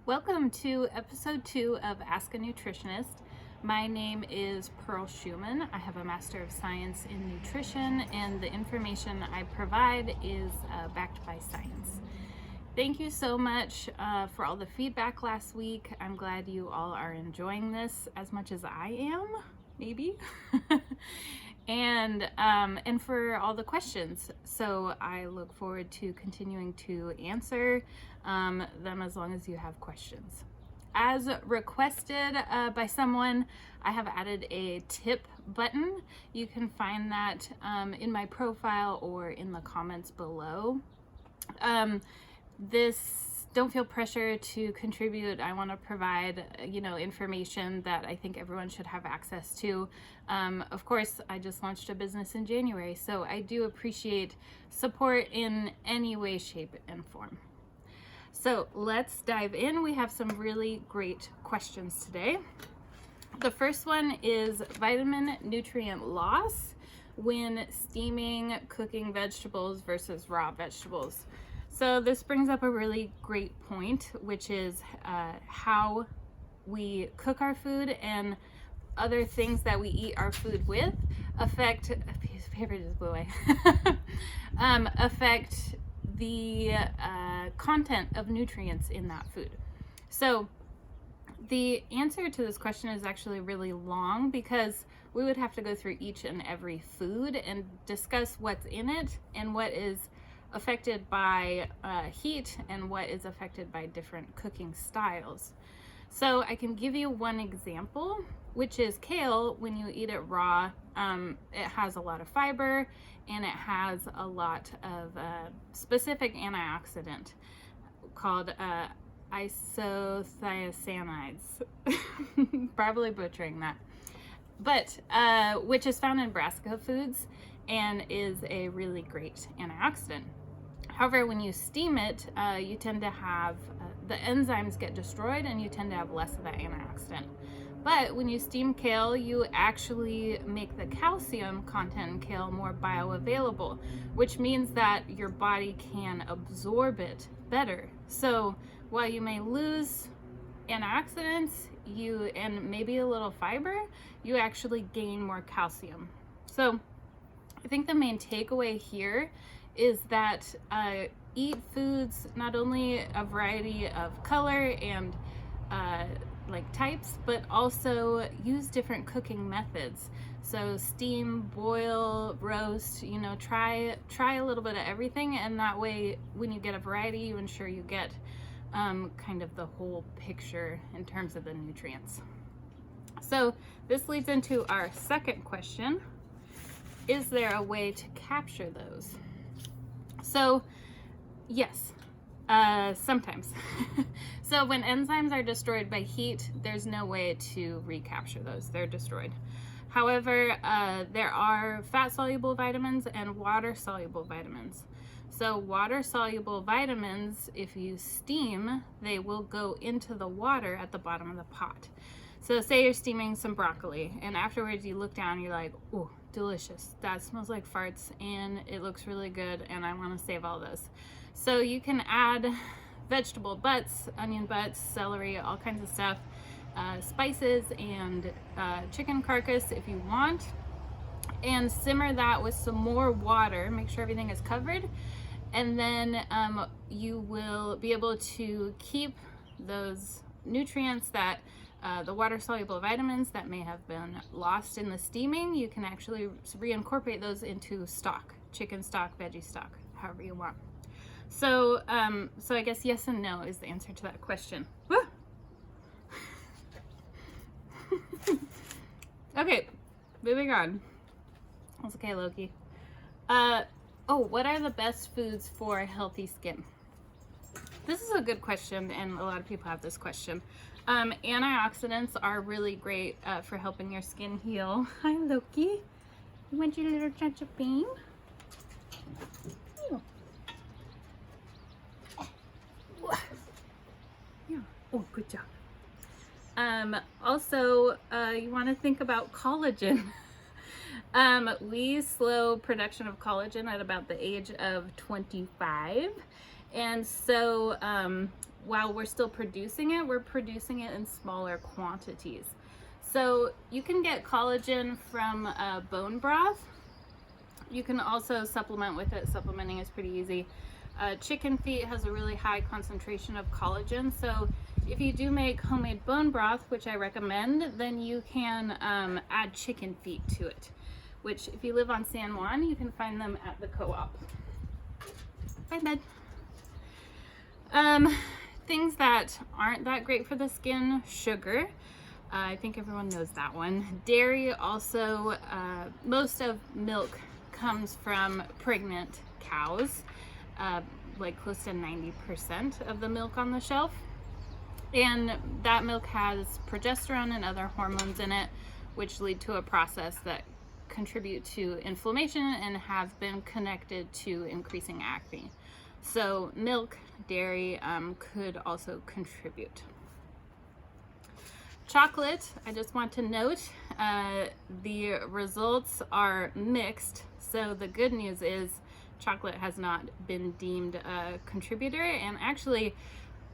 Welcome to episode 2 of Ask a Nutritionist. My name is Pearl Schumann. I have a Master of Science in Nutrition, and the information I provide is backed by science. Thank you so much for all the feedback last week. I'm glad you all are enjoying this as much as I am, maybe. and for all the questions. So I look forward to continuing to answer them as long as you have questions. As requested by someone, I have added a tip button. You can find that in my profile or in the comments below. Don't feel pressure to contribute. I want to provide, information that I think everyone should have access to. Of course, I just launched a business in January, so I do appreciate support in any way, shape, and form. So let's dive in. We have some really great questions today. The first one is vitamin nutrient loss when steaming, cooking vegetables versus raw vegetables. So this brings up a really great point, which is how we cook our food and other things that we eat our food with affect, a piece of paper just blew away, affect the content of nutrients in that food. So the answer to this question is actually really long because we would have to go through each and every food and discuss what's in it and what is affected by heat and what is affected by different cooking styles. So I can give you one example, which is kale. When you eat it raw, it has a lot of fiber and it has a lot of specific antioxidant called isocyanates. Probably butchering that, but which is found in brassica foods and is a really great antioxidant. However, when you steam it, you tend to have the enzymes get destroyed and you tend to have less of that antioxidant. But when you steam kale, you actually make the calcium content in kale more bioavailable, which means that your body can absorb it better. So while you may lose antioxidants, and maybe a little fiber, you actually gain more calcium. So I think the main takeaway here is that eat foods, not only a variety of color and types, but also use different cooking methods. So steam, boil, roast, try a little bit of everything, and that way when you get a variety, you ensure you get kind of the whole picture in terms of the nutrients. So this leads into our second question. Is there a way to capture those? So yes, sometimes. So when enzymes are destroyed by heat, there's no way to recapture those. They're destroyed. However, there are fat-soluble vitamins and water-soluble vitamins. So water-soluble vitamins, if you steam, they will go into the water at the bottom of the pot. So say you're steaming some broccoli and afterwards you look down and you're like, oh, delicious. That smells like farts and it looks really good and I want to save all those. So you can add vegetable butts, onion butts, celery, all kinds of stuff, spices and chicken carcass if you want, and simmer that with some more water. Make sure everything is covered, and then you will be able to keep those nutrients that the water-soluble vitamins that may have been lost in the steaming. You can actually reincorporate those into stock, chicken stock, veggie stock, however you want. So I guess yes and no is the answer to that question. Woo! Okay, moving on. That's okay, Loki. What are the best foods for healthy skin? This is a good question, and a lot of people have this question. Antioxidants are really great for helping your skin heal. Hi, Loki. You want your little touch of beam? Yeah. Oh, good job. Also, you want to think about collagen. We slow production of collagen at about the age of 25. And so while we're still producing it, we're producing it in smaller quantities. So you can get collagen from bone broth. You can also supplement with it. Supplementing is pretty easy. Chicken feet has a really high concentration of collagen, so if you do make homemade bone broth, which I recommend, then you can add chicken feet to it, which if you live on San Juan, you can find them at the co-op. Bye, bed. Things that aren't that great for the skin: sugar. I think everyone knows that one. Dairy also. Most of milk comes from pregnant cows, like close to 90% of the milk on the shelf. And that milk has progesterone and other hormones in it, which lead to a process that contribute to inflammation and have been connected to increasing acne. So milk, dairy could also contribute. Chocolate, I just want to note, the results are mixed. So the good news is chocolate has not been deemed a contributor, and actually,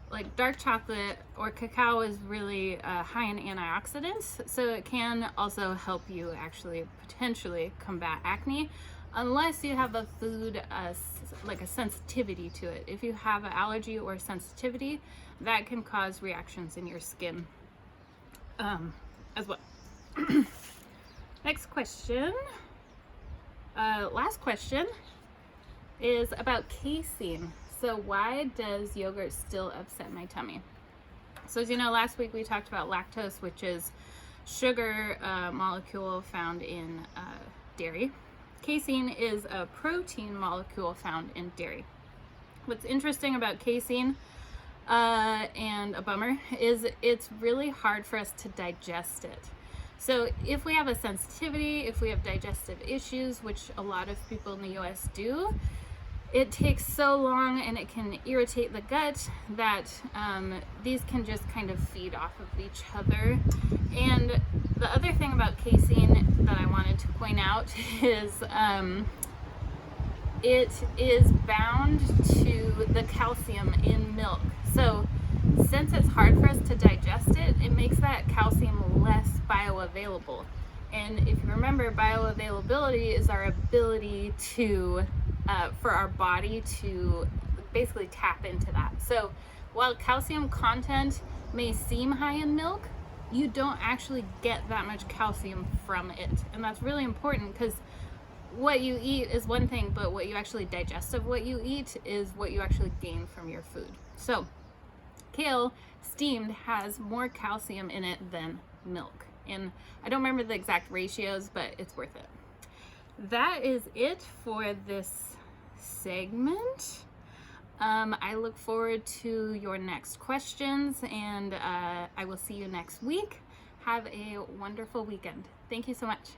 like dark chocolate or cacao is really high in antioxidants, so it can also help you actually potentially combat acne, unless you have a food like a sensitivity to it. If you have an allergy or sensitivity, that can cause reactions in your skin as well. Next question, last question, is about casein. So why does yogurt still upset my tummy? So as you know, last week we talked about lactose, which is sugar molecule found in dairy. Casein is a protein molecule found in dairy. What's interesting about casein, and a bummer, is it's really hard for us to digest it. So if we have a sensitivity, if we have digestive issues, which a lot of people in the US do, it takes so long and it can irritate the gut that these can just kind of feed off of each other. And the other thing about casein that I wanted to point out is it is bound to the calcium in milk. So since it's hard for us to digest it, it makes that calcium less bioavailable. And if you remember, bioavailability is our ability to for our body to basically tap into that. So while calcium content may seem high in milk, you don't actually get that much calcium from it. And that's really important, because what you eat is one thing, but what you actually digest of what you eat is what you actually gain from your food. So kale steamed has more calcium in it than milk. And I don't remember the exact ratios, but it's worth it. That is it for this segment. I look forward to your next questions, and I will see you next week. Have a wonderful weekend. Thank you so much.